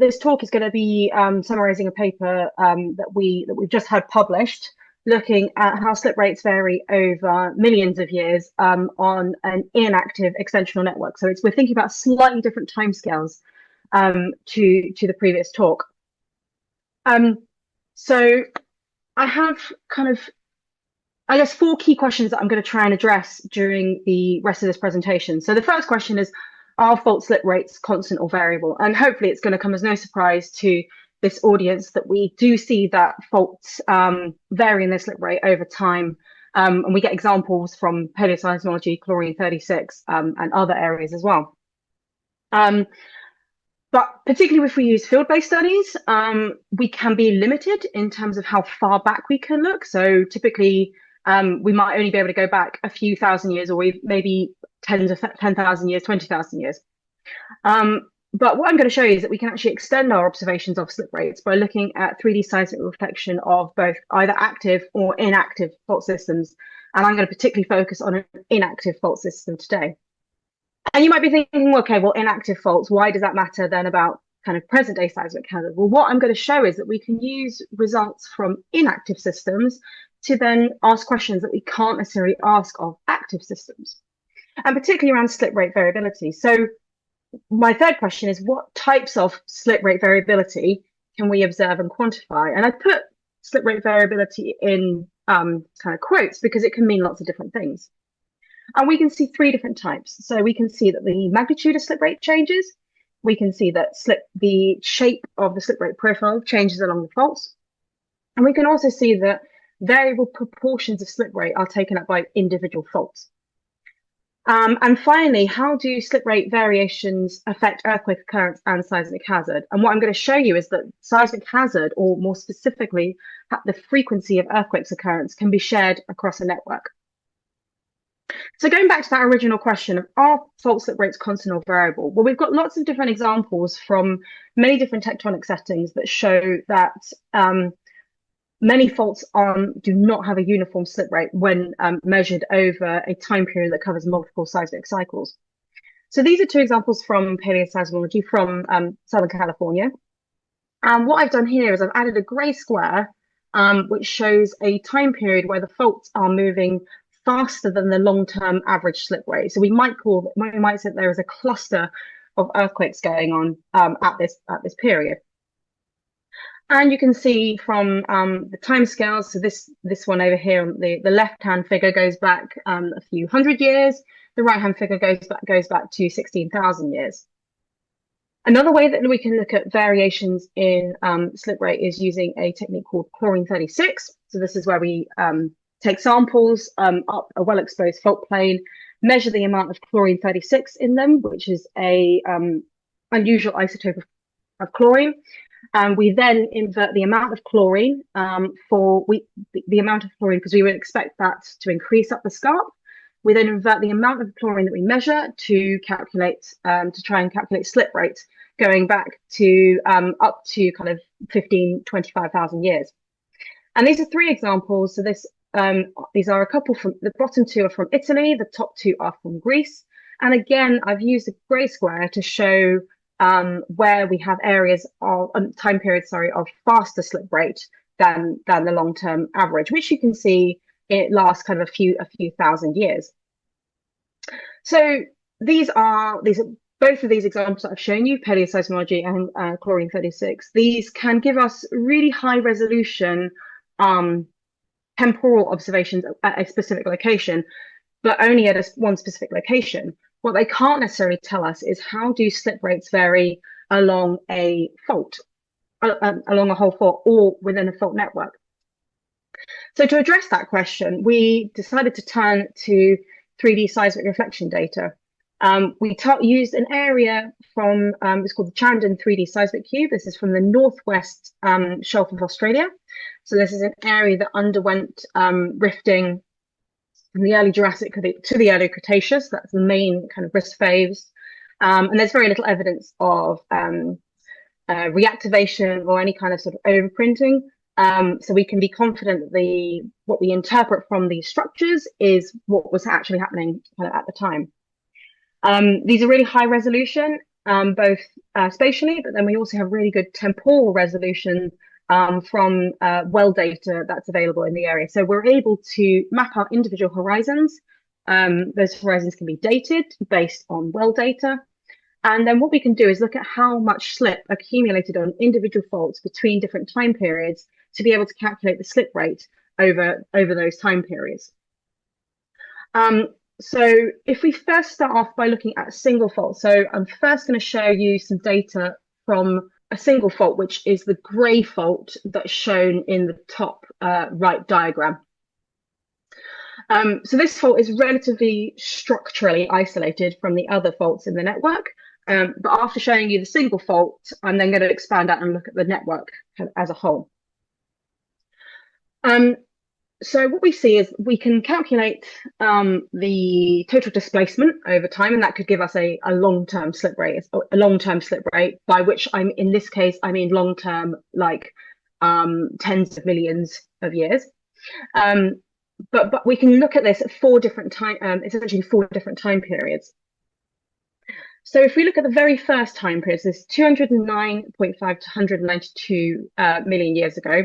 this talk is going to be summarizing a paper that we've just had published, looking at how slip rates vary over millions of years on an inactive extensional network. So we're thinking about slightly different timescales to the previous talk. So I have I guess, four key questions that I'm going to try and address during the rest of this presentation. So the first question is, are fault slip rates constant or variable? And hopefully it's going to come as no surprise to this audience that we do see that faults vary in their slip rate over time. And we get examples from paleoseismology, chlorine-36, and other areas as well. But particularly if we use field-based studies, we can be limited in terms of how far back we can look. So typically, we might only be able to go back a few thousand years, or maybe 10,000 years, 20,000 years. But what I'm going to show you is that we can actually extend our observations of slip rates by looking at 3D seismic reflection of both either active or inactive fault systems. And I'm going to particularly focus on an inactive fault system today. And you might be thinking, okay, well, inactive faults, why does that matter then about kind of present day seismic hazard? Well, what I'm going to show is that we can use results from inactive systems to then ask questions that we can't necessarily ask of active systems, and particularly around slip rate variability. So my third question is, what types of slip rate variability can we observe and quantify? And I put slip rate variability in kind of quotes because it can mean lots of different things. And we can see three different types. So we can see that the magnitude of slip rate changes. We can see that the shape of the slip rate profile changes along the faults. And we can also see that variable proportions of slip rate are taken up by individual faults. And finally, how do slip rate variations affect earthquake occurrence and seismic hazard? And what I'm going to show you is that seismic hazard, or more specifically, the frequency of earthquakes occurrence, can be shared across a network. So going back to that original question of, are fault slip rates constant or variable? Well, we've got lots of different examples from many different tectonic settings that show that many faults do not have a uniform slip rate when measured over a time period that covers multiple seismic cycles. So these are two examples from paleoseismology from Southern California. And what I've done here is I've added a gray square, which shows a time period where the faults are moving faster than the long-term average slip rate. So we might say there is a cluster of earthquakes going on at this period. And you can see from the timescales, so this one over here, the left-hand figure goes back a few hundred years. The right-hand figure goes back to 16,000 years. Another way that we can look at variations in slip rate is using a technique called chlorine-36. So this is where we take samples up a well-exposed fault plane, measure the amount of chlorine-36 in them, which is a unusual isotope of chlorine. And we then invert the amount of chlorine the amount of chlorine, because we would expect that to increase up the scarp. We then invert the amount of chlorine that we measure to try and calculate slip rates going back to up to kind of 25,000 years. And these are three examples. So these are a couple from the bottom two are from Italy, the top two are from Greece. And again, I've used a grey square to show where we have areas of time periods, of faster slip rate than the long-term average, which you can see it lasts kind of a few thousand years. So these are both of these examples that I've shown you, paleoseismology and chlorine-36. These can give us really high resolution temporal observations at a specific location, but only at one specific location. What they can't necessarily tell us is how do slip rates vary along a fault, along a whole fault, or within a fault network. So to address that question, we decided to turn to 3D seismic reflection data. We used an area from, it's called the Chandon 3D seismic cube. This is from the northwest shelf of Australia. So this is an area that underwent rifting from the early Jurassic to the early Cretaceous. That's the main kind of risk phase. And there's very little evidence of reactivation or any kind of sort of overprinting. So we can be confident that what we interpret from these structures is what was actually happening kind of at the time. These are really high resolution. both spatially, but then we also have really good temporal resolution from well data that's available in the area. So we're able to map out individual horizons. Those horizons can be dated based on well data. And then what we can do is look at how much slip accumulated on individual faults between different time periods to be able to calculate the slip rate over those time periods. So if we first start off by looking at a single fault, so I'm first going to show you some data from a single fault, which is the grey fault that's shown in the top right diagram. So this fault is relatively structurally isolated from the other faults in the network. But after showing you the single fault, I'm then going to expand out and look at the network as a whole. So what we see is we can calculate the total displacement over time, and that could give us a long-term slip rate, by which in this case, I mean long-term, like tens of millions of years. But we can look at this at essentially four different time periods. So if we look at the very first time period, this 209.5 to 192 million years ago,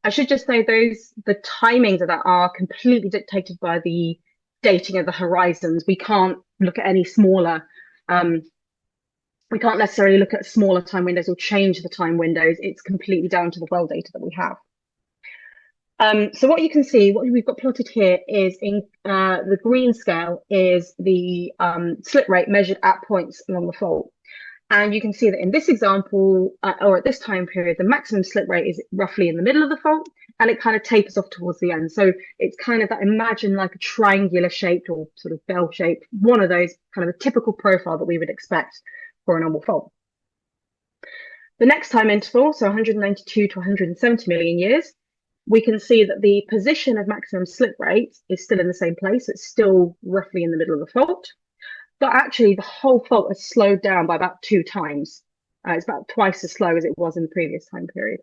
I should just say the timings of that are completely dictated by the dating of the horizons. We can't look at any smaller, we can't necessarily look at smaller time windows or change the time windows. It's completely down to the well data that we have. So what you can see, what we've got plotted here is in the green scale is the slip rate measured at points along the fault. And you can see that in this example, or at this time period, the maximum slip rate is roughly in the middle of the fault, and it kind of tapers off towards the end. So it's kind of that, imagine like a triangular shaped or sort of bell shaped, one of those kind of a typical profile that we would expect for a normal fault. The next time interval, so 192 to 170 million years, we can see that the position of maximum slip rate is still in the same place. It's still roughly in the middle of the fault. But actually, the whole fault has slowed down by about 2 times. It's about twice as slow as it was in the previous time period.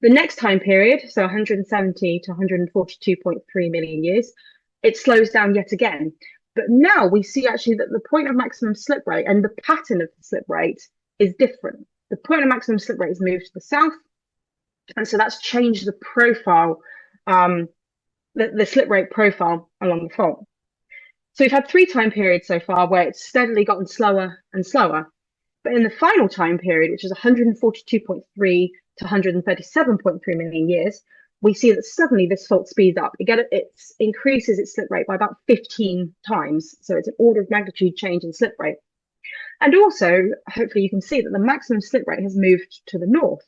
The next time period, so 170 to 142.3 million years, it slows down yet again. But now we see actually that the point of maximum slip rate and the pattern of the slip rate is different. The point of maximum slip rate has moved to the south, and so that's changed the profile, the slip rate profile along the fault. So we've had 3 time periods so far where it's steadily gotten slower and slower. But in the final time period, which is 142.3 to 137.3 million years, we see that suddenly this fault speeds up. It increases its slip rate by about 15 times. So it's an order of magnitude change in slip rate. And also, hopefully you can see that the maximum slip rate has moved to the north.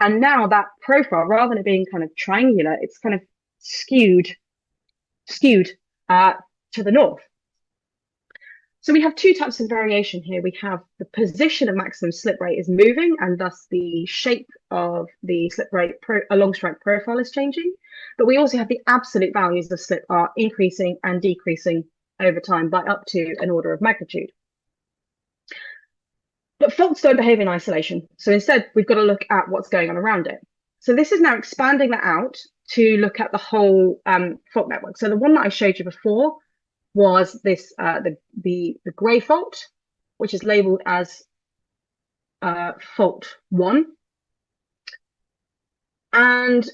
And now that profile, rather than it being kind of triangular, it's kind of skewed to the north. So we have 2 types of variation here. We have the position of maximum slip rate is moving, and thus the shape of the slip rate along strike profile is changing. But we also have the absolute values of slip are increasing and decreasing over time by up to an order of magnitude. But faults don't behave in isolation. So instead, we've got to look at what's going on around it. So this is now expanding that out to look at the whole fault network. So the one that I showed you before was this the grey fault, which is labeled as fault 1. And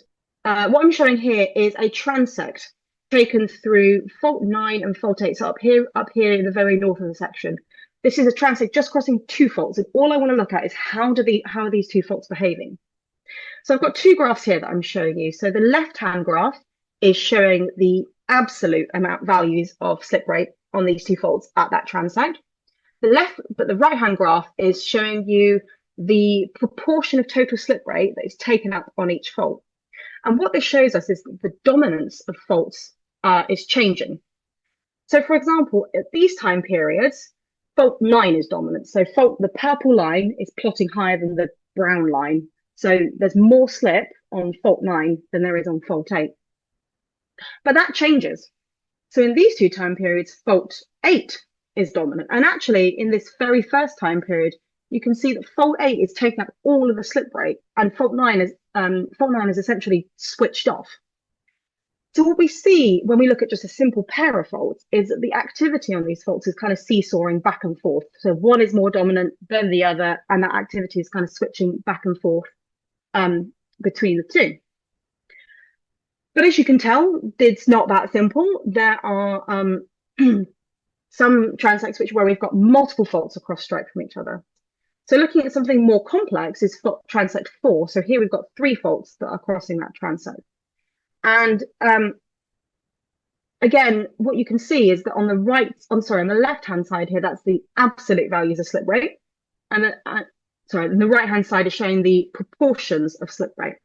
what I'm showing here is a transect taken through fault 9 and fault 8. So up here in the very north of the section. This is a transect just crossing 2 faults, and all I want to look at is how are these 2 faults behaving. So I've got 2 graphs here that I'm showing you. So the left-hand graph is showing the absolute amount values of slip rate on these 2 faults at that transect. The right-hand graph is showing you the proportion of total slip rate that is taken up on each fault. And what this shows us is that the dominance of faults is changing. So for example, at these time periods, fault 9 is dominant. So the purple line is plotting higher than the brown line. So there's more slip on fault 9 than there is on fault 8. But that changes. So in these 2 time periods, fault 8 is dominant. And actually, in this very first time period, you can see that fault 8 is taking up all of the slip rate, and fault 9 is essentially switched off. So what we see when we look at just a simple pair of faults is that the activity on these faults is kind of seesawing back and forth. So one is more dominant than the other, and that activity is kind of switching back and forth um, between the two. But as you can tell, it's not that simple. There are some transects where we've got multiple faults across straight from each other. So looking at something more complex is transect 4. So here we've got 3 faults that are crossing that transect. And again, what you can see is that on the on the left-hand side here, that's the absolute values of slip rate. And and the right-hand side is showing the proportions of slip rate.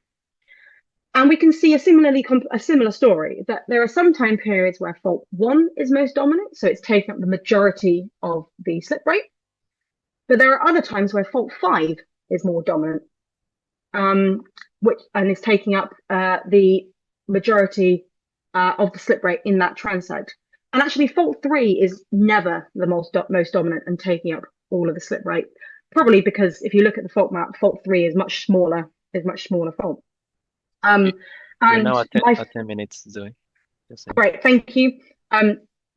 And we can see a similar story, that there are some time periods where fault 1 is most dominant, so it's taking up the majority of the slip rate. But there are other times where fault 5 is more dominant, and is taking up the majority of the slip rate in that transect. And actually, fault 3 is never the most dominant and taking up all of the slip rate. Probably because if you look at the fault map, fault 3 is much smaller fault. You- You're And now at my at 10 minutes, Zoe. Just saying. Great, thank you.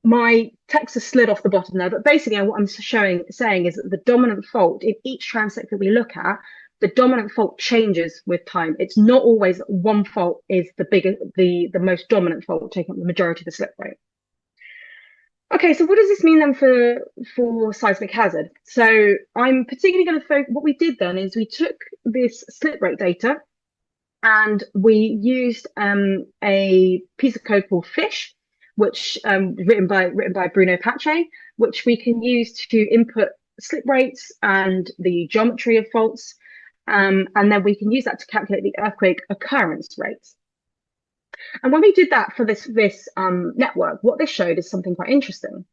My text has slid off the bottom there, but basically what I'm saying is that the dominant fault in each transect that we look at, the dominant fault changes with time. It's not always that one fault is the most dominant fault, taking up the majority of the slip rate. Okay, so what does this mean then for seismic hazard? So I'm particularly going to focus. What we did then is we took this slip rate data and we used a piece of code called Fish, which written by Bruno Pache, which we can use to input slip rates and the geometry of faults, and then we can use that to calculate the earthquake occurrence rates. And when we did that for this network, what this showed is something quite interesting.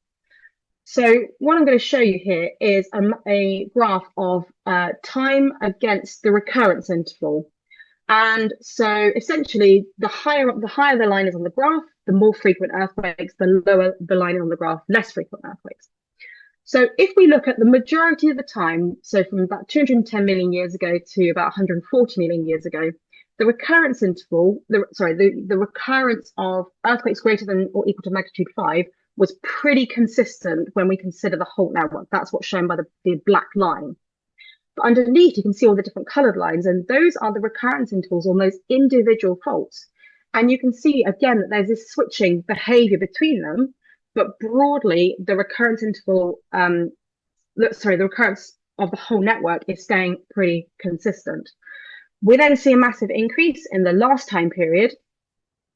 So what I'm going to show you here is a graph of time against the recurrence interval. And so essentially, the higher the line is on the graph, the more frequent earthquakes, the lower the line is on the graph, less frequent earthquakes. So if we look at the majority of the time, so from about 210 million years ago to about 140 million years ago, the recurrence interval, the recurrence of earthquakes greater than or equal to magnitude 5 was pretty consistent when we consider the whole network. That's what's shown by the black line. But underneath, you can see all the different colored lines, and those are the recurrence intervals on those individual faults. And you can see again that there's this switching behavior between them, but broadly, the recurrence interval, the recurrence of the whole network is staying pretty consistent. We then see a massive increase in the last time period.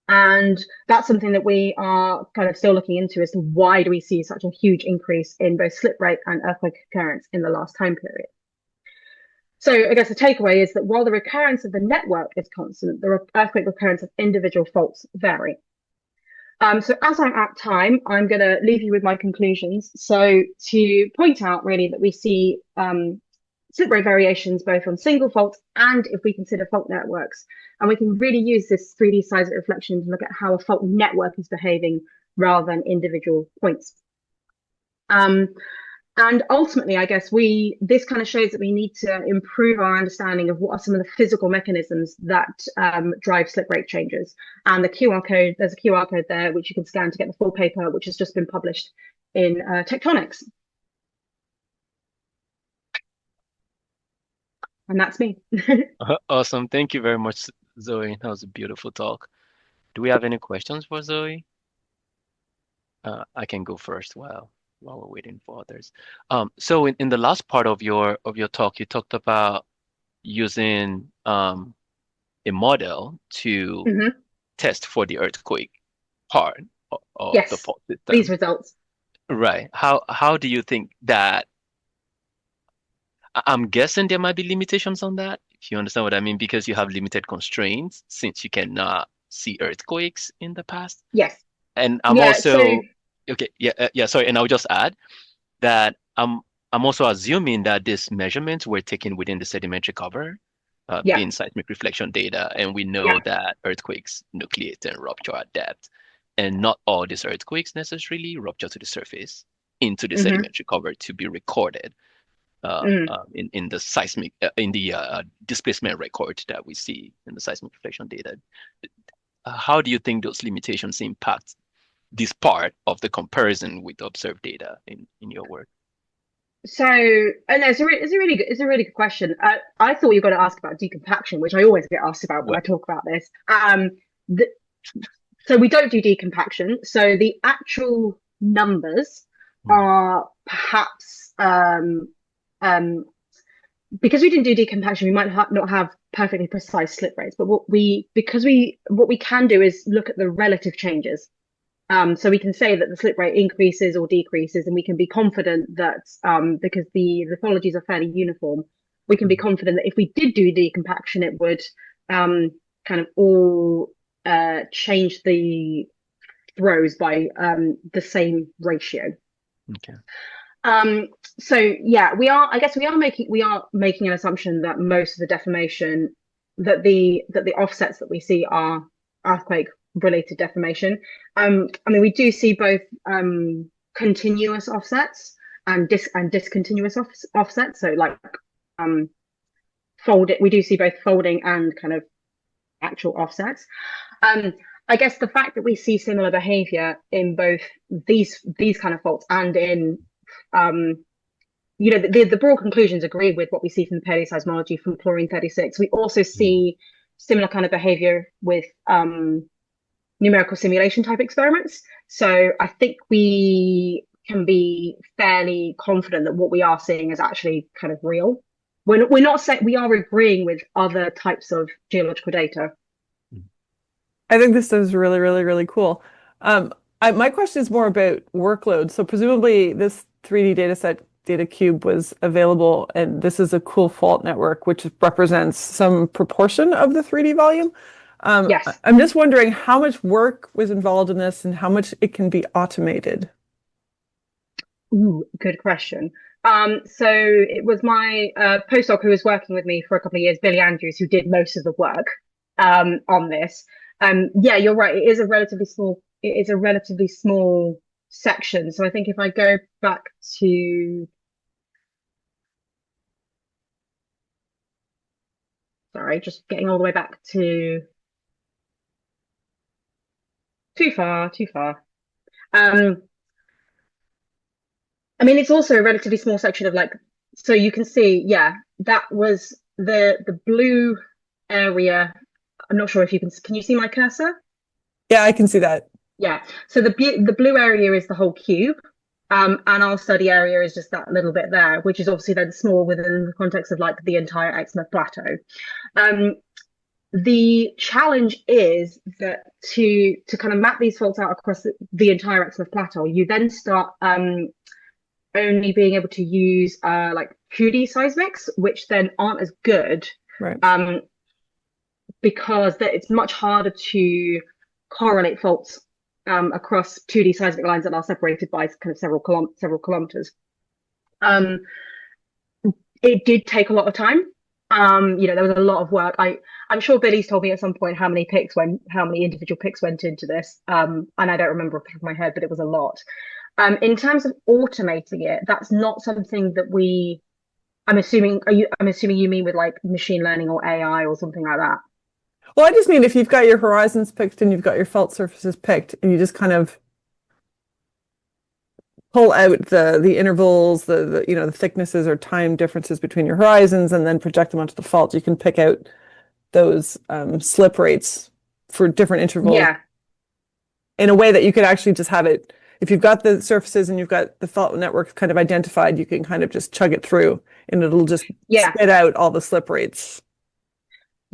And that's something that we are kind of still looking into as to why do we see such a huge increase in both slip rate and earthquake occurrence in the last time period. So I guess the takeaway is that while the recurrence of the network is constant, the earthquake recurrence of individual faults vary. So as I'm at time, I'm going to leave you with my conclusions. So to point out really that we see slip rate variations both on single faults and if we consider fault networks. And we can really use this 3D seismic reflection to look at how a fault network is behaving rather than individual points. And ultimately, I guess this kind of shows that we need to improve our understanding of what are some of the physical mechanisms that drive slip rate changes. And there's a QR code there, which you can scan to get the full paper, which has just been published in Tectonics. And that's me. Awesome. Thank you very much, Zoe. That was a beautiful talk. Do we have any questions for Zoe? I can go first while we're waiting for others. So in the last part of your talk, you talked about using a model to Mhm. test for the earthquake part of the Yes, fault these system. results. Right. How do you think that I'm guessing there might be limitations on that, if you understand what I mean, because you have limited constraints since you cannot see earthquakes in the past. Yes. And I'm Yeah. So also okay, yeah, sorry, and I'll just add that I'm also assuming that these measurements were taken within the sedimentary cover, yeah, being seismic reflection data, and we yeah. know that earthquakes nucleate and rupture at depth, and not all these earthquakes necessarily rupture to the surface into the Hmm. sedimentary cover to be recorded Mm. in the seismic in the displacement record that we see in the seismic reflection data. how do you think those limitations impact this part of the comparison with observed data in your work? So, and it's a really good question. I thought you were going to ask about decompaction, which I always get asked about when Well, I talk about this. The, so we don't do decompaction. So the actual numbers mm, are perhaps um, because we didn't do decompaction, we might not have perfectly precise slip rates. But what we can do is look at the relative changes. So we can say that the slip rate increases or decreases, and we can be confident that because the lithologies are fairly uniform, we can be mm, confident that if we did do decompaction, it would kind of all change the throws by the same ratio. okay. Um, so yeah, we are. I guess we are making an assumption that most of the deformation that the offsets that we see are earthquake related deformation. I mean, we do see both continuous offsets and discontinuous offsets. So like um, fold it. We do see both folding and kind of actual offsets. Um, I guess the fact that we see similar behavior in both these kind of faults and in the broad conclusions agree with what we see from the paleoseismology from chlorine 36. We also Mm, see similar kind of behavior with numerical simulation type experiments. So I think we can be fairly confident that what we are seeing is actually kind of real. We're not saying we are agreeing with other types of geological data. mm. I think this is really, really, really cool. Um, my question is more about workload. So presumably this 3D dataset data cube was available, and this is a cool fault network, which represents some proportion of the 3D volume. Yes. I'm just wondering how much work was involved in this and how much it can be automated. Ooh, good question. So it was my postdoc who was working with me for a couple of years, Billy Andrews, who did most of the work on this. Yeah, you're right. It is a relatively small section. So I think if I go back to, sorry, just getting all the way back to too far. Um, I mean, it's also a relatively small section of like, so you can see, yeah, that was the blue area. I'm not sure if you can you see my cursor? Yeah, I can see that. Yeah. So the blue area is the whole cube. And our study area is just that little bit there, which is obviously then small within the context of like the entire Exmouth Plateau. Um, the challenge is that to kind of map these faults out across the entire Exmouth Plateau, you then start only being able to use like 2D seismics, which then aren't as good Right. um, because it's much harder to correlate faults across 2D seismic lines that are separated by kind of several kilometers. Um, it did take a lot of time. There was a lot of work. I'm sure Billy's told me at some point how many individual picks went into this. And I don't remember off the top of my head, but it was a lot. In terms of automating it, that's not something that I'm assuming you mean with like machine learning or AI or something like that. Well, I just mean if you've got your horizons picked and you've got your fault surfaces picked, and you just kind of pull out the intervals, the thicknesses or time differences between your horizons, and then project them onto the fault, you can pick out those slip rates for different intervals Yeah, in a way that you could actually just have it. If you've got the surfaces and you've got the fault network kind of identified, you can kind of just chug it through, and it'll just yeah, spit out all the slip rates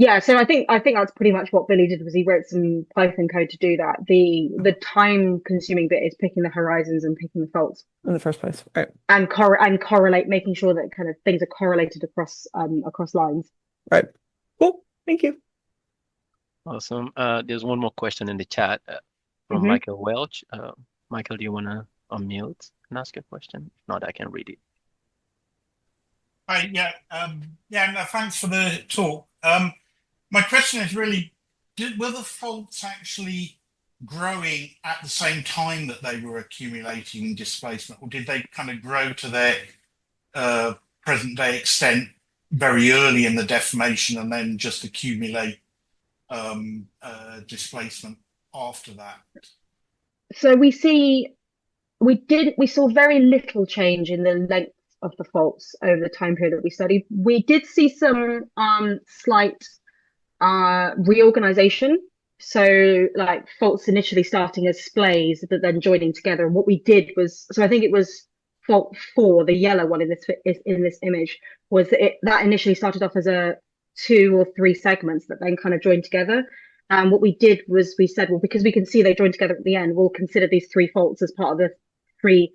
yeah. So I think that's pretty much what Billy did was he wrote some Python code to do that. The time consuming bit is picking the horizons and picking the faults in the first place. Right. and correlate, making sure that kind of things are correlated across lines. Right. Cool. Thank you. Awesome. There's one more question in the chat from Hmm. Michael Welch. Michael, do you want to unmute and ask a question? If not, I can read it. Hi, yeah, yeah, no, thanks for the talk. My question is really, were the faults actually growing at the same time that they were accumulating displacement, or did they kind of grow to their present day extent very early in the deformation and then just accumulate displacement after that? So we saw very little change in the length of the faults over the time period that we studied. We did see some slight reorganization. So like faults initially starting as splays, but then joining together. And what we did was, so I think it was fault 4, the yellow one in this image, was that initially started off as a 2 or 3 segments that then kind of joined together. And what we did was we said, well, because we can see they joined together at the end, we'll consider these 3 faults as part of the 3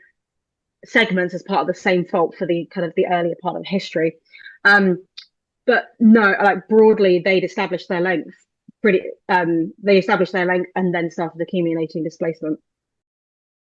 segments as part of the same fault for the kind of the earlier part of history. But no, like broadly, they'd established their length they established their length and then started accumulating displacement.